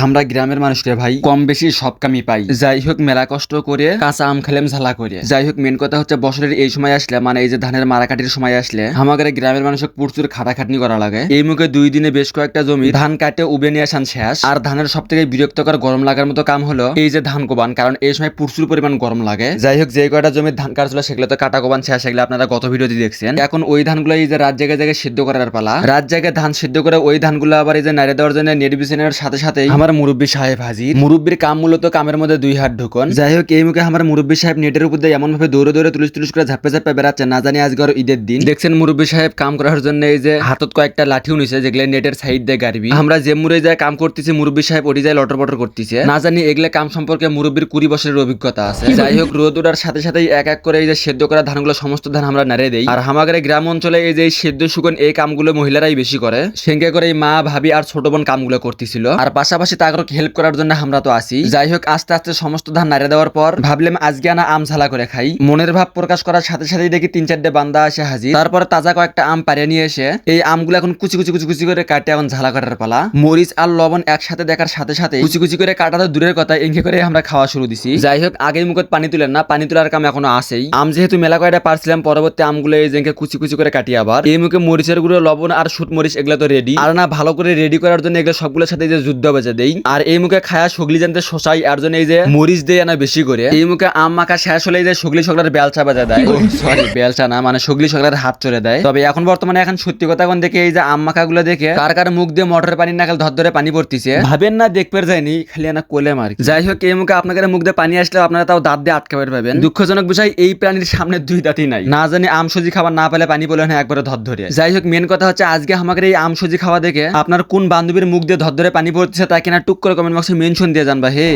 আমরা গ্রামের মানুষকে ভাই কম বেশি সব কামই পাই। যাই হোক মেলা কষ্ট করে কাঁচা আম খেলেম ঝালা করে। যাই হোক মেন কথা হচ্ছে বছরের এই সময় আসলে মানে এই যে ধানের মারাকাটির সময় আসলে আমাদের গ্রামের মানুষকে প্রচুর খাটাখাটনি করা লাগে। এই মুখে 2 দিনে বেশ কয়েকটা জমি ধান কাটে উবে নিয়ে আসান শেষ। আর ধানের সব থেকে বিরক্তকর গরম লাগার মতো কাম হলো এই যে ধান কোবান, কারণ এই সময় প্রচুর পরিমাণ গরম লাগে। যাই হোক যে কয়টা জমির ধান কাটছিল সেগুলো তো কাটা কোবান শেষ, সেগুলো আপনারা গত ভিডিওতে দেখছেন। এখন ওই ধানগুলো এই যে রাত জায়গায় জায়গায় সিদ্ধ করার পালা। রাত জায়গায় ধান সিদ্ধ করে ওই ধানগুলো আবার এই যে নাড়ে দেওয়ার জন্য নেট বিছানোর সাথে সাথেই আমার মুরব্বী সাহেব হাজির। মুরব্বীর কাম মূলত কামের মধ্যে 2 হাত ঢুকন। যাই হোক এই মুখে আমার মুরব্বী সাহেব নেটের উপর দিয়ে এমন ভাবে দৌড়ে দৌড়ে তুলিস তুলিস করে ঝাপে ঝাপে বেড়াচ্ছে, না জানি আজকে আর ঈদের দিন। দেখছেন মুরব্বী সাহেব কাম করার জন্য এই যে হাতত কয়েকটা লাঠিও নিছে, যেগুলো নেটের সাইড দিয়ে গাড়বি। আমরা যে মুড়ে যায় কাম করতেছি, মুরব্বী সাহেব ওটি যায় লটর পটর করতেছে। না জানি এগুলা কাম সম্পর্কে মুরব্বীর 20 বছরের অভিজ্ঞতা আছে। যাই হোক রোদ ওঠার সাথে সাথেই এক এক করে এই যে সেদ্ধ করা ধানগুলো সমস্ত ধান আমরা নাড়ে দেই। আর আমাদের গ্রাম অঞ্চলে এই যে সেদ্ধ শুকন এই কামগুলো মহিলারাই বেশি করে। সেঙ্গে করে মা ভাবি আর ছোট বোন কামগুলো করতেছিল, আর পাশাপাশি তাকে হেল্প করার জন্য আমরা তো আসি। যাই হোক আস্তে আস্তে সমস্ত ধান নাড়ে দেওয়ার পর ভাবলাম আজকে আনা আম ঝালা করে খাই। মনের ভাব প্রকাশ করার সাথে সাথেই দেখি 3-4টে বান্দা আসে হাজির। তারপর তাজা কয়েকটা আম পাড়িয়ে নিয়ে এসে এই আমগুলো এখন কুচি কুচি কুচি কুচি করে কাটে এখন ঝালা কাটার পালা। মরিচ আর লবণ একসাথে দেখার সাথে সাথে কুচি কুচি করে কাটা তো দূরের কথা, এঙ্গে করে আমরা খাওয়া শুরু দিছি। যাই হোক আগেই মুখত পানি তুলেন না, পানি তোলার কাম এখনো আছেই। আম যেহেতু মেলা কয়টা পারছিলাম, পরবর্তী আমগুলো এই যে কুচি কুচি করে কাটি আবার এই মুখে মরিচের গুঁড়ো লবণ আর শুট মরিচ এগুলো তো রেডি। আর না ভালো করে রেডি করার জন্য এগুলো সবগুলোর সাথে যে যুদ্ধ বেজে দেই। আর এই মুখে খায়া সগলি জানতে শোষাই, আর জন্য এই যে মরিচ দেয় না বেশি করে। এই মুখে আম মাখা শেষ হলে এই যে সগলি সকলার বেলচা বাজা দেয়, সরি বেলচা না মানে সগলি সকলার হাত চড়ে দেয়। তবে এখন বর্তমানে এখন সত্যি কথা এখন দেখে এই যে আম মাখা গুলো দেখে কার কার মুখ দিয়ে মোটরের পানি নাকাল ধর ধরে পানি পড়তিছে। ভাবেন না দেখতে যায়নি খালি না কোলে মার। যাই হোক এই মুখে আপনাদের মুখ দিয়ে পানি আসলে আপনারা তাও দাঁত দিয়ে আটকাবে পাবেন। দুঃখজনক বিষয় এই প্রাণীর সামনে 2 দাঁতই নাই, না জানি আম সজি খাবার না পেলে পানি বলে না একবারে ধর ধরে। যাই হোক মেন কথা হচ্ছে আজকে আমাদের এই আম সজি খাওয়া দেখে আপনার কোন বান্ধবীর মুখ দিয়ে ধর ধরে পানি পড়তেছে তা কিনা টুক করে কমেন্ট বক্সে মেনশন দিয়ে জানবা হে।